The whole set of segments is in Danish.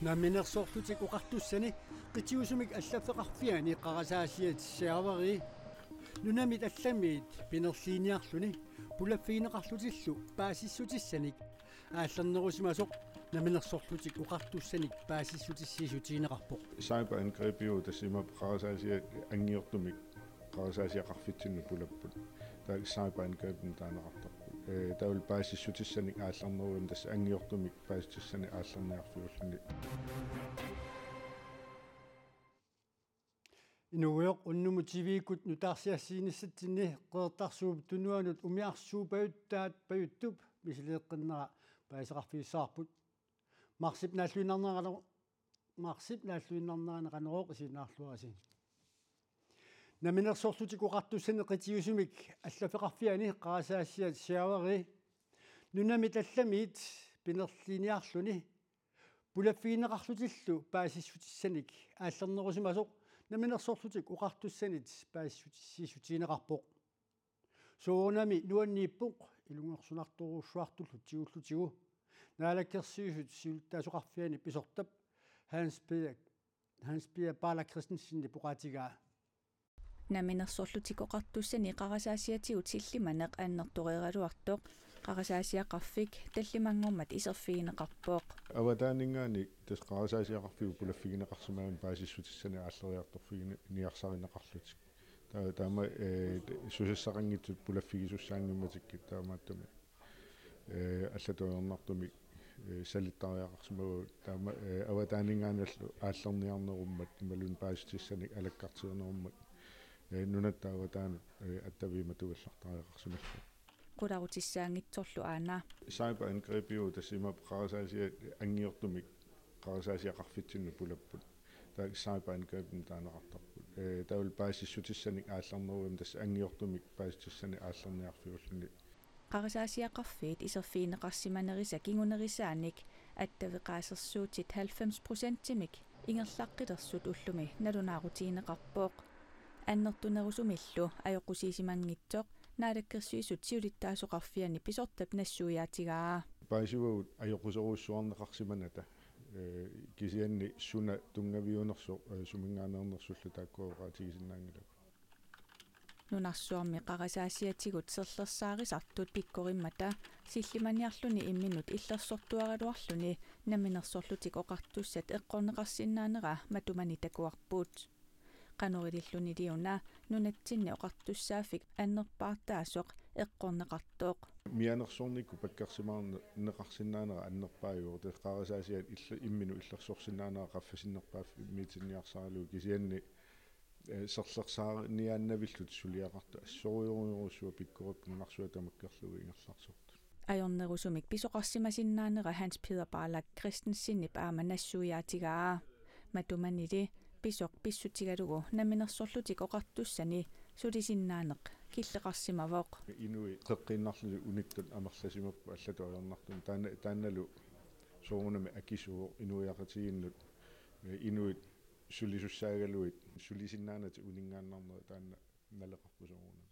Naminersorlutik uqartussani qitiusumik allafeqarfiani qarasaasiat siaveri nunamit allamit pinerliiniarluni pulaffiineqarlutillu paasissutissani aallernerusimasoq naminersorlutik uqartussanik paasissutissiisutiineqarpoq cyberangreb tassima qarasaasiat angiortumik qarasaasiaqarfitsinnu pulapput taak cyberangreb taaneqartarpu taul paasissutissani aallerneruum tassa angiortumik paasissani aallerniarfiulluni inuuq unnumutiviikut nutaarsiassiinissatsinni qeertarsuup tunuanut umiarsuupayuttaat payuttup misleeqqinnera paisaqarfiissaarput marsip naalluinnernaanеqанероq isinaarluasi naminersorlutik uqartussani qitiusumik allafeqarfiani qarasaassiat siaveri nunamit allamit pinerliiniarluni pulaffiineqarlutillu paasissutissaniik aallernerusimasoq naminersorlutik uqartussanit paassutissiisutiineqarpoq soonami nuanniippoq ilungersunartoruussuartullu tiullutigu naalakkersiusut siulltaasoqarfiani pisortap Hans Peter Bala Christensen poqatigaa naminersorlutikoqartussani qarasaasiatigut sillimaneq aannertoreeraluartoq qarasaasiaqarfik tallimangormat iserfiineqarpooq avataaninggaani tas qarasaasiaqarfigu pulaffigineqarsimaam paasissutissani aalleriartorfigini niarsarineqarlutik taama susassaqanngitsut pulaffigisussaanngimmatikki taamaattumi allatoornartumi salittariaqarsimagu taama avataaninggaanallu aallerniarnerummat imalun paasissani alakkartiернеруммат nunattaavataan attaviima tugallartariaqarsimallu qularutissaangitsorlu aana cyberangreb tassima qarasaasiat angiortumik qarasaasiaqarfitsinnu pulapput taak cyberangreb taaneqartarput taul paasissutissani aallerneruum tassa angiortumik paasissani aallerniarfiulluni qarasaasiaqarfiit iserfiineqarsimanerisa kingunerisaanik attaveqaasersuutit 90%-imik ingerlaqqitersut ullumi nalunaarutiineqarpooq annertunerusumillu ajoqusiisimangitsoq naalakkersuisut siulittaasoqarfiani pisortap nassuujaatigaa paisugut ajoquseruussuarneqarsimanata kisianni suna tungaviunersoq sumingaanernersullu taakkuoqaatigisinnaangilaku nunarsuarmi qarasaasiatigut serlersaarisartut pikkorimmata sillimaniarluni imminut illersortuaraluarluni naminersorlutik oqartussat eqqorneqarsinnaanera matumani takuarpuut qanurililluni liuna nunatsinni oqartussaafik annerpaartaasoq eqqorneqartooq mianersornikku pakkersimaarne neqarsinnaanera annerpaajuur teqqarasaasiat imminu illersorsinnaanera qaffasinnerpaaf miitinniarsaalu kisianni serlersaarniaannavillut suliaqarta assoriuruurussua pikkorup nunarsuа tamakkerlugu ingerlarsortu ajornerusumik pisoqarsimasinnaanera Hans Peter Bala Christensen paama nassuujaatigaa matumanili pisoq pissutigalugu naminersorlutik oqartussani sulisinnaanеq killeqarsimavoq inui qeqqinnarlu unittut amerlasimappu allatuajornartum taannalu soorunami akisuuq inuiaqatiginnut inuit sulisussaaгаluit sulisinnaanati uningaannarnera taanna naleqarpusoorunami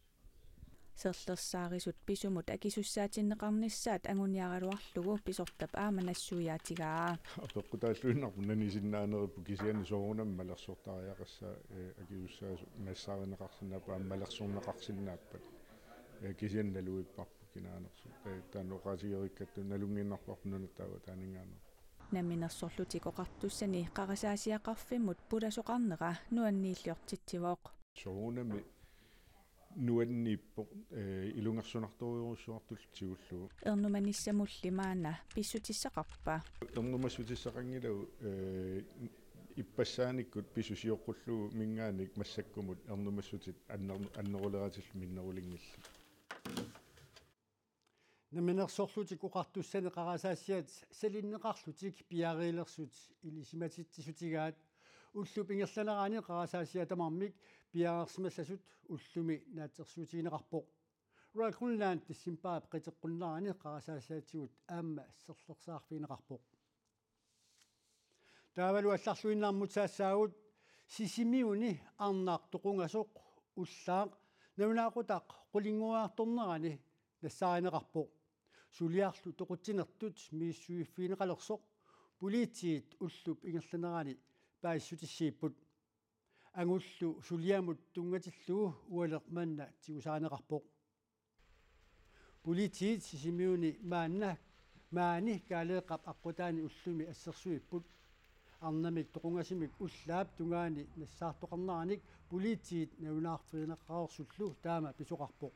serlersaarisut pisumut akisussaatinnеqarnissaat anguniaraluarlugu pisortap aama nassuujaatigaa apeqqutaalluinnarpu nanisinnaaneripu kisianni soorunami malersortariaqassa akisussaasu massaaриneqarsinnaappa ammalersorneqarsinnaappat kisiannaluipparpu kinaanersu taanoqaatigerikkattun nalunginnarparpu nunattaava taaningaanner naminersorlutik oqartussani qarasaasiaqarfimmut pulasoqarnera nuanniilliortitsivoq soorunami nuanniippo ilungersunartoriuruussuartulltigullugu ernumanissamullimaana pissutissaqarpa ernumassutissaqangilagu ippassaanikut pissusioqqullugu mingaanik massakkumut ernumassutit anneruleratillu minnerulingilla naminersorlutik uqartussani qarasaassiat salinneqarlutik piariilersut ilisimatitsisutigaat ullup ingerlaneraani qarasaassiatamarmik piaarsimallasut ullumi naatsersuutigineqarpoq Grønland tissimbaap qiteqqunnerani qarasaassiatigut aamma serlersaarfiineqarpoq taavalu allarluinnaarmutaassaagut sisimiuni arnaartoqungasoq ullaaq naminaaqutaq qulinguaartornerani нассаариneqarpoq suliarlu toqutinertut miissuiffiineqalersoq Politiit ullup ingerlanerani paaissutissiipput angullu suliamut tungatillugu ualermanna tigusaaneqarpoq Politiit sisimiuni maani kaaleeqap aqqutaani ullumi assersuipput arnamik toqungasimik ullaap tungaani nassaartoqarnaranik Politiit naunaarferineqqaorsullu taama pisoqarpoq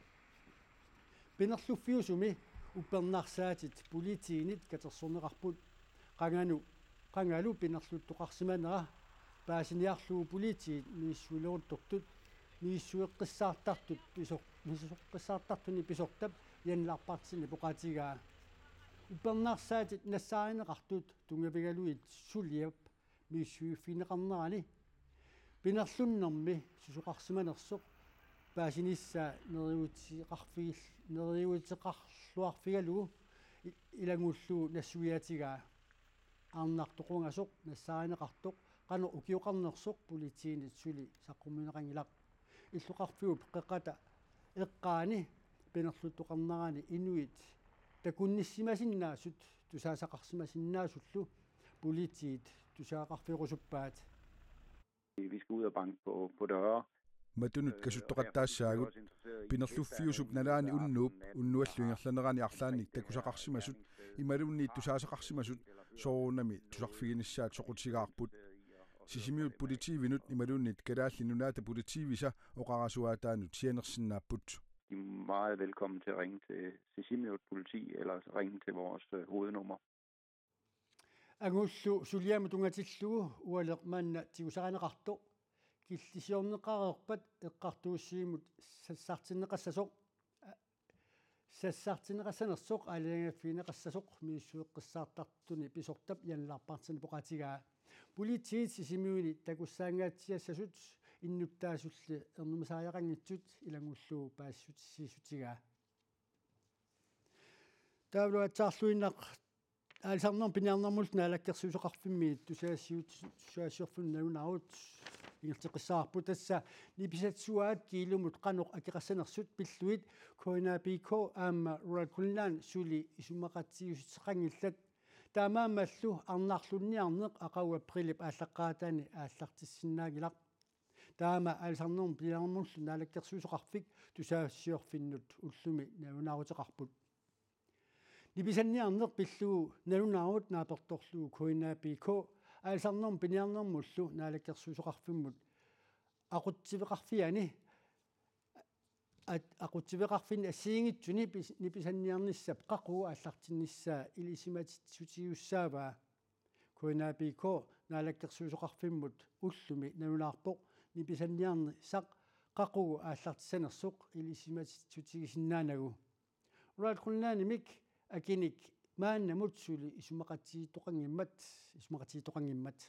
pinerluffiusumi uppernarsaatit Politiinit katersorneqarput qangalu pinerluttoqarsimanera paasiniarlugu Politiit niissuileruttortut niissueqqissaartartut pisoqqissaartartuni pisortap yanlarpartini poqatigaa uppernarsaatit nassaarinеqartut tungavigaluit suliap miissuiffineqarnerani pinerlunnermi susoqarsimanersoq paasinissa neriuteqarluarfigalugu ilangullu nassuiatigaa arnartoqungasoq nassaarinеqartoq qano ukioqarnersoq Politiinit suli saqqummineqangilaq illuqarfiup qeqqata eqqaani pinerluttoqarnerani inuit takunnissimasinnaasut tusaasaqarsimasinnaasullу Politiit tusaaqarfiqusuppaat Vi skal ud og banke på døre. Matunut kasuttoqattaassaagut pinerluffiusup nalaani unnualluingerlanerani arlaannik takusaqarsimasut imalunniit tusaasaqarsimasut soorunami tusarfiginissaat soqutigaarput sisimiut politiivinut imalunniit kalaallinunaata politiivisa oqarasuaataanut sianersinnaaput. I er meget velkommen til at ringe til Sisimiut politi eller ringe til vores hovednummer. Angullu suliamu tungatillugu ualermanna tigusaaneqarto killisiorneqareerpat eqqartuussiimut sassartineqassanersoq aalangaffineqassasoq miissueqqissaartartuni pisortap yanlarpartini poqatigaa Politiit sisimiuni takussaangaatsiassasut innuttaasulli ernumasaajaqanngitsut ilangullu paassutissiisutigaa taavluatsaarluinnaq аалсарнер пиниарнэрмулт наалаккерсуусоқарфиммиит тусаассиорфуннагунаавут ингертеқиссаарпу тасса ниписатсуаат киилумут қанеқ акеқассанерсут пиллуит коинапико аама руралкуллаан сули исумақатсиусеқангиллат таамаамаллу арнаарлунниарнеқ ақау априлип ааллаққаатаани ааллартиссиннаагилақ таама аалсарнер пиниарнэрмуллу наалаккерсуусоқарфик тусаассиорфиннут уллуми наунаарутеқарпут Nibisanniarneq pillugu nalunaarut naapertorlugu koinaapiiko aalisarnerm piniarnermullu naalakkersuusoqarfimmut aqutsiveqarfiani aqutsiveqarfin assiingitsuni nibisanniarnissap qaqu aallartinnissaa ilisimatitsutiussaavaa koinaapiiko naalakkersuusoqarfimmut ullumi nalunaarpoq nibisanniarni saq qaqu aallartissanersoq ilisimatitsutigisinnaanagu uraalqullaanimik akinik maannamut suli isumaqatiitoqangimmat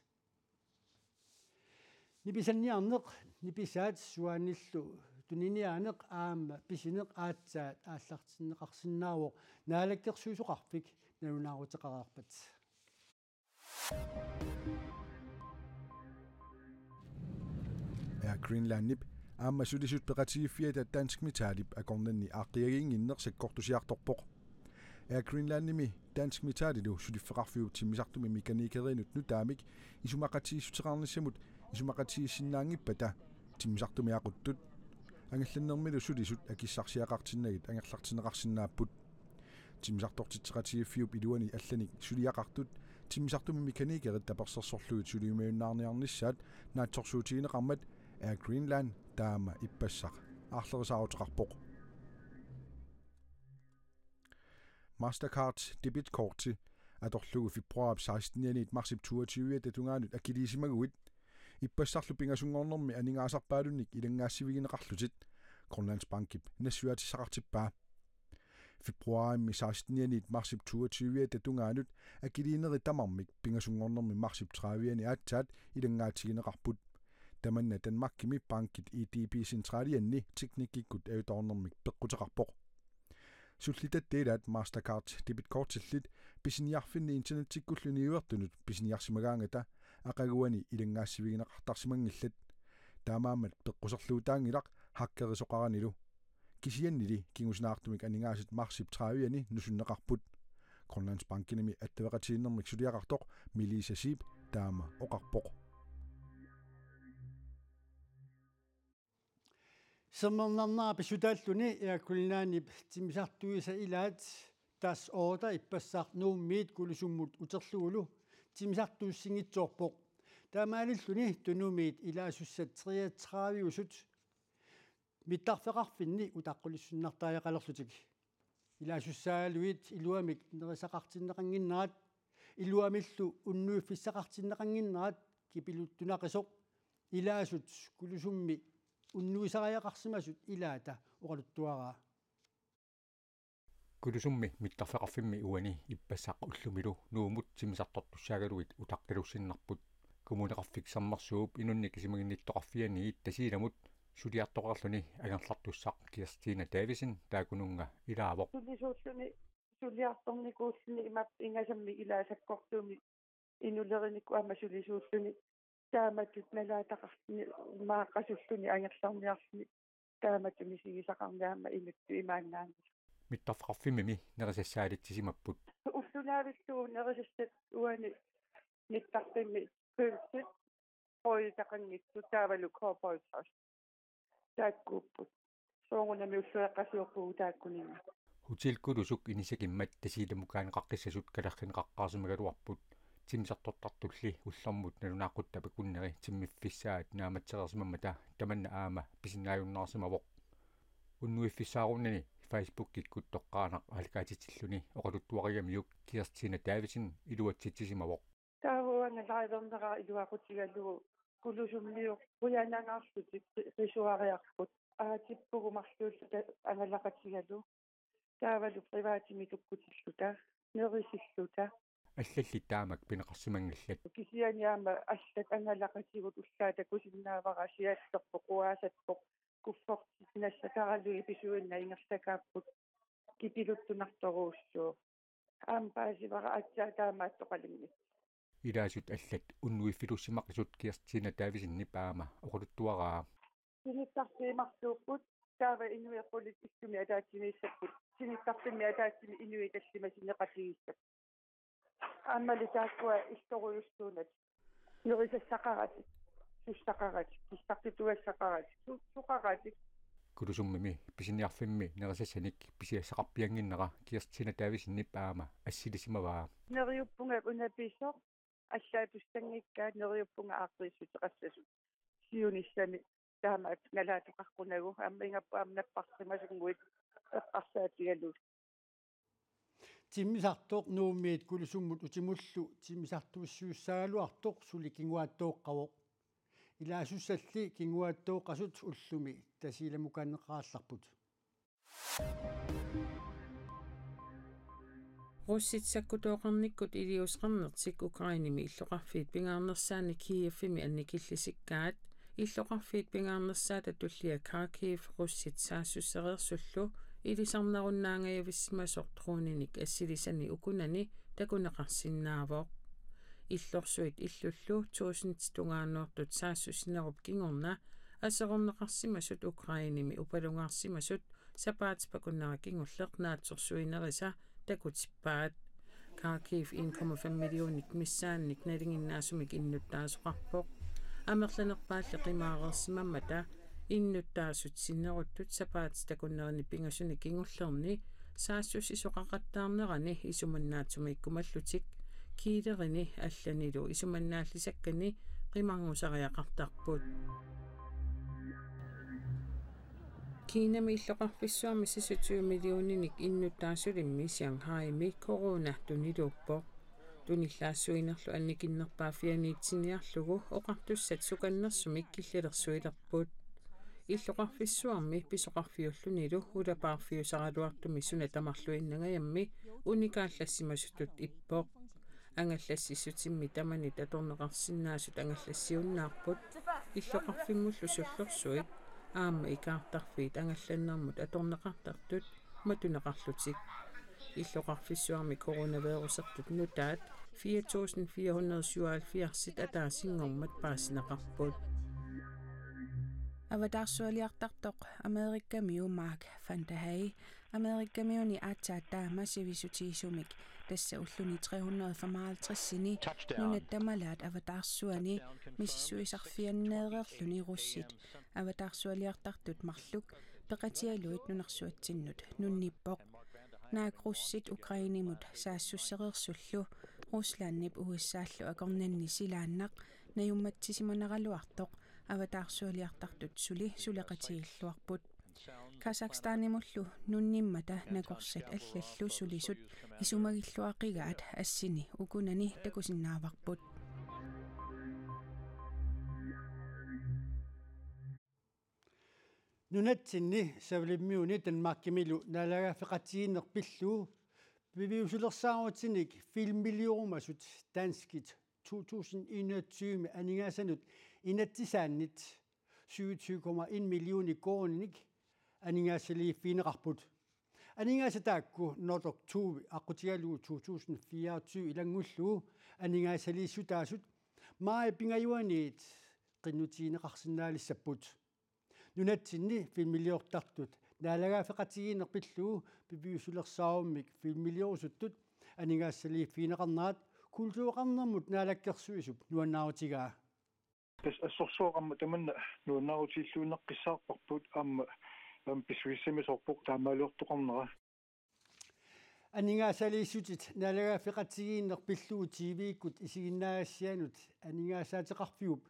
nipisanniarneq nipisaat suanillu tuniniaaneq aama pisineq aatsaat aallartinneqarsinnaawoq naalakkersuusoqarfik nalunaaruteqaraarpat Greenlandnip aama sulisut peqatiiffiata dansk mitaalip akornanni aaqiagiinginnersekkortusiartorpoq Greenlandnimi dansk mitaalilu suliffeqarfiu timmisartumi mekanikerinut nutaamik isumaqatiissuteqarnissamut isumaqatiissinnaangippata timmisartumi aquttut angallannermilu sulisut akissarsiaqartinnagit angerlartineqarsinnaapput timmisartortitseqatiiffiup iluani allanik suliaqartut timmisartumi mekanikerit tapersersorluit suliumiunnaarniarnissaat naatsorsuutigineqarmat Greenland taama ippassaq aarlerisaaruteqarpoq Mastercard debitkorti atorlugu februar 16. marts 22 tatungaanut akiliisimaguit ippassarlu pingasungornermi aningaasarpaalunnik ilangaassivigineqarlutit Grønlandsbankip nassuatissaqartippaa februarimi 16. marts 22 tatungaanut akiliineritamarmik pingasungornermi mars 30 aatsaat ilangaatigineqarput tamanna Danmarkimi bankit EDB centralianni teknikikkut ajutornermik peqquteqarpoq sullitatteelaat Mastercard debitkortillit pisiniarfinni internettikkulluniuertunut pisiniarsimagaangata aqaguani ilangaassivigineqartarsimangillat taamaamat peqquserluutaangilaq hakkerisoqaranilu kisiannili kingusnaartumik aningaasit mars 30 nusunneqarput Grønlands Bankinimi attavaqatiinnermik suliaqartoq Melissa Sib taama oqarpoq Sammarnarnaa pisutaalluni iakkulinaanip timisartuisa ilaat taas order ipassaart nuummiit kulusummut uterluulu timisartuussingitsoorpoq taamaalilluni tunumiit ilaasussat 33usut mittarfeqarfinni utaqqulissуннартааяqalerlutik ilaasusaaluit iluamik nerisaqartinneqanginnerat iluamillu unnuiffissaqartinneqanginnerat kipiluttunaqisoq ilaasut kulusummi unnuisariaqarsimasut ilaata oqaluttuaraa kulusummi mittarfeqarfimmi uani ippassaqqa ullumilu nuumut timisartortussaagaluit utaqqilussinnarput kumuneqarfiksammarsuup inunnik isimaginnittoqarfiani tasiilamut suliartoqarluni agerlartussaq Kirstina Davisen taakununga ilaavoq sulisuulluni suliartornikuulluni imap ingasammi ilaasakkortuumi inuleriniku amma sulisuulluni taamatut nalaataqartini maaqqasulluni angerlarniarluni taamatumi sigisaqarniaama inuttu imaannaani mittarfeqarfimmimi nerisassaalittisimapput ullunaavillugu nerisassat uani nittarpimmi pølsit qoitaqangittu taavalu korporatas taakkuupput soongunami ullueqqasiorpugu taakkuninga hotelkulusuk inisakimmat tasiilamukaan qaqqissasut kalerriniqaqqaarsimagaluarput timisartortartulli ullermut nalunaaqquttapa kunneri timmiffissaat naamatserersimammata tamanna aama pisinnaajunnaarsimavoq unnuiffissaarunnani Facebook-kikkut toqqaanaq alkaatitilluni oqaluttuariamiuk Kirstina Davisen iluatsitsisimavoq taavuanga laiverneraa iluaqutigallugu kulusummiu uyanangaarlutik risuariarput aatippugumarluulluta angalaqatigalu taavalu privaatimi tukkutilluta nerisilluta аллалли таамак пинеқарсимангаллат кисианиама аллат ангалақатигут уллаата кусиннаавара сиааллерпоқ куффортинассакаралуи писуинна ингерлакааппут кипилуттунарторууссуу аампаасивара атсаа таамааттоқалимми илаасут аллат уннуиффилуссимаққисут Kirstina Davisen паама оқулуттуараа синиттарсиимарлууппут таава инуиаққулит issumi атаатсимииссаппут синиттарсими атаатсими инуи таллимасинеқатигиссап ааммали тааккуа историуссуунат нерисассақарати суссақарати кистартитуассақарати суқарати кулусуммими писиниарфимми нерисассаник писиассақарпиангиннера Kirstina Davisen паама ассилисимаваа нериуппунга унаписоо аллаатустангиккаат нериуппунга аақрисутеқассасут сиунissami таамаат налаатеқарқунагу ааммингаппа аамнаппарсимасунгуит эққарсаатигалу тиммисартоқ нууммиит кулусуммут утимуллу тиммисартууссуussaaluartoq suli kinguaаттооqqavoq илаасуссалли кингуааттооққасут уллуми тасииламукаанеқаалларпут русситсаккутооқарниккут илиусқарнертик украиними иллоқарфиит пингаарнерсаани киевфими анникиллисиккаат иллоқарфиит пингаарнерсаата туллия Kharkiv русситсаассуссереерсуллу илисарнаруннаангаявиссимасортрууниник ассилисани укунани такунеқарсиннаавоқ иллорсуит иллуллу 1000 тунгааннуортут саассуссинеруп кингорна асерорнеқарсимасут украиними упалунгаарсимасут сапаатипакуннера кингуллеқ наатсорсуинериса такутиппаат Kharkiv 1,5 миллионик миссаанник налингиннаасумик иннуттаасоқарпоқ амерланерпаалли қимаарерсимаммата иннуттаасут синнеруттут сапаати такуннерни пингасуни кингуллерни саассусисоқақаттаарнерани исуманнаатсума иккумаллутик киилерини алланилу исуманнааллисаккани қимаргусариақартарпут Kiinami иллоқарфиссуарми 20 миллиониник иннуттаасулимми Шанхайми корона тунилууппоқ туниллаассуинерлу анникиннерпаафианиитсиниарлугу оқартуссат суканнерсумик киллалерсуилерпут иллоқарфиссуарми писоқарфиуллунилу улапаарфиусаралуартуми суна тамарлуиннагаями уникааллассимасутут иппоқ ангаллассиссутимми тамани таторнеқарсиннаасут ангаллассиуннаарпут иллоқарфиммуллу суллерсуит аама икаартарфиит ангалланнэрмут аторнеқартартут матунеқарлутик иллоқарфиссуарми коронавирусертут нутаат 4477 атаасингормат паасинеқарпут Avataarsualiartartoq Amerikkamiu Mark van der Hay Amerikkamiuni aatsaataama sivisutiisumik tassa ulluni 355-sini nunatamalaat avataarsuani mississuisarfianneererluni russit avataarsualiartartut marluk peqatialuit nunarsuatsinnut nunnippoq naak russit Ukrainimut saassussereersullu Ruslandnip USAallu akornanni silaannaq najummatsisimaneraluartoq avataarsualiartartut suleqatiilluarput Kazakhstanimullu nunnimmata nakorsat allallu sulisut isumagilluaqigaat assini ukunani takusinnaavarput nunatsinni savlimmiuni tanmarkimilu naalagaafeqatiinnerpillu viviusulersaaruutinik filmilliurumasut danskit 2021 aningasanut inattisaannit 27,1 millioni kronik aningaasaliiffiineqarput aningaasataakku nordoktuuvi aqutigaluu 2024 ilangullu aningaasaliissutaasut maai pingajuaniit qinnutiineqarsinnaalissapput nunatsinni filmilliortartut naalagaafeqatigiinerpilluu pipiusulersaarummik filmilliurusuttut aningaasaliiffiineqarnaat kultuuqarnermut naalakkersuisup nuannaarutigaa assorsuoqamma tamanna nuannaarutiilluunneqqissaarparput aamma pisuissamisorpoq taamaaluortoqarnera aningaasaliissutit naalagaafeqatigiinnerpilluu TV-kut isiginnaassianut aningaasaateqarfiup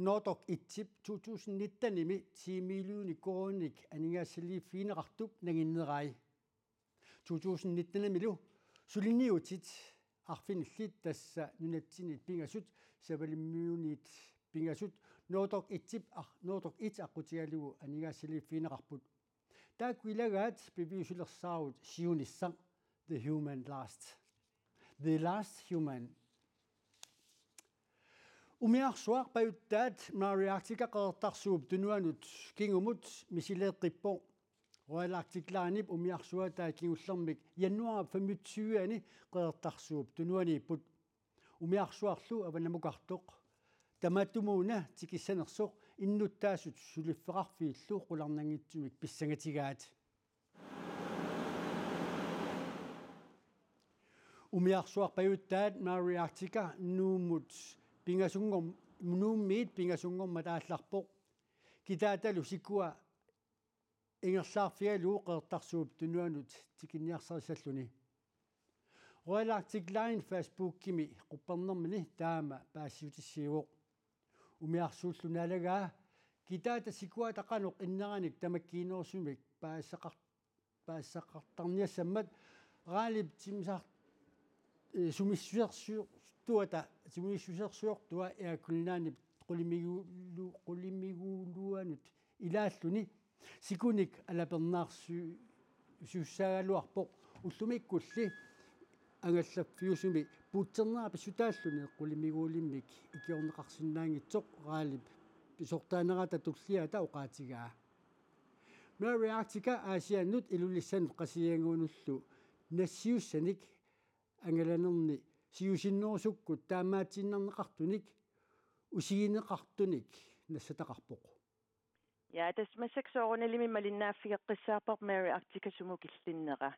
Nordok itsip 2019 10 millioni kronik aningaasaliiffiineqartup naginnerai 2019 milu sulinniutit arfinillit tassa nunatsinit pingasut 7 millioniit pingasut Nordok itsip Nordok it aqutigalugu aningaasaliiffiineqarput taakkuilagaat pipiusulersaarut siunissaq the last human umiarsuaq payuttaat Mariarctica qertarsuup tunuanut kingumut misileeqqippo Royal Arctic Line umiarsuataa kingullermik januar 25 ani qertarsuup tunuaniipput umiarsuarlu avanamukartoq tamatumuuna tikissanersoq innuttaasut suliffeqarfiillu qularnangitsumik pissangatigaat umiarsuaq payuttaat Mariarctica nuumut pingasungorm nuummiit pingasungormat aallarpoq kitaatalu sikua ingerlaarfialu qertarsuup tunuanut tikinniarsarisalluni Royal Arctic Line Facebook-kimi quppernermini taama paassiutissiuoq umiarsuullunaalagaa kitaata sikua taqanoq inneranik tamakkiinersumik paassaqartarniassammat raalip timisar sumissusersuortua iakulnaanip qulimiguuluanut ilaalluni sikunik alapernaarsu suussaaluarpoq ullumikkulli angallaffiusumi puutsernerapa sutaalluni qulimiguulimmik ikiorneqarsinnaangitsoq raalip pisortaanerata tulliata oqaatigaa Mariarctica aasiannut ilullissanut qasianguunullu nassiussanik angalanerni siusinnerusukkut taamaatinnerneqartunik usigineqartunik nassataqarpoq Ja tasmasaksoorunalimi malinnaaffigeqqissaarpar Mariarctica sumukillinnera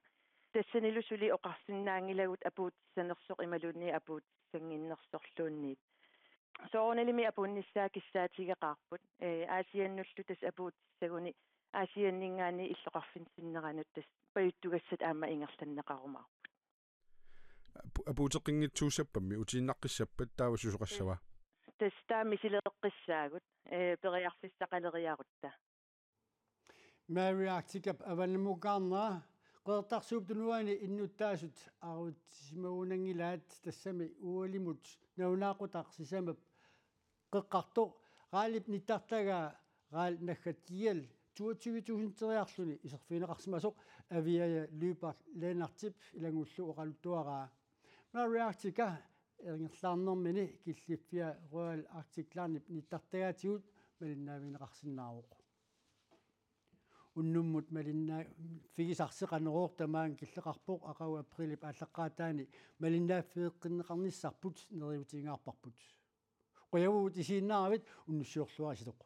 тассанилусули оқарсиннаангилагут апуутсанерсоқ ималуунни апуутсангиннерсорлуунниит соорналими апуунниссаа киссаатигеқарпут аасианнуллу тас апуутсагуни аасианнингаани иллоқарфинсиннеранут тас паюттугассат аама ингерланнеқарумаарпут апуутеққингитсуусаппамми утииннаққиссаппат таава сусоқассава тас таами силеққиссаагут периарфиссақалериарутта Mariarctica аванамукаарнера qertarsuup tunuani innuttaasut arutsimaunangilaat tassami ualimut naunaaqutaq sisamap qeqqartoq qaalip nittartaga qaal naggattial 22.000 teriarluni iserfiineqarsimasoq aviaya lypar leenartip ilangullu oqaluttuaraa Mariarctica eringerlaarnermini killiffia Royal Arctic Line nittartagaatigut malinnaavинеqarsinnaaruq unnummut malinna figisarseqaneroortamaan killeqarpoq aqau aprilip aalleqqaataani malinnaaffiiqqinneqarnissarput neriutiingaarparput qoyavuut isiinnaravit unnussiorluarasitoq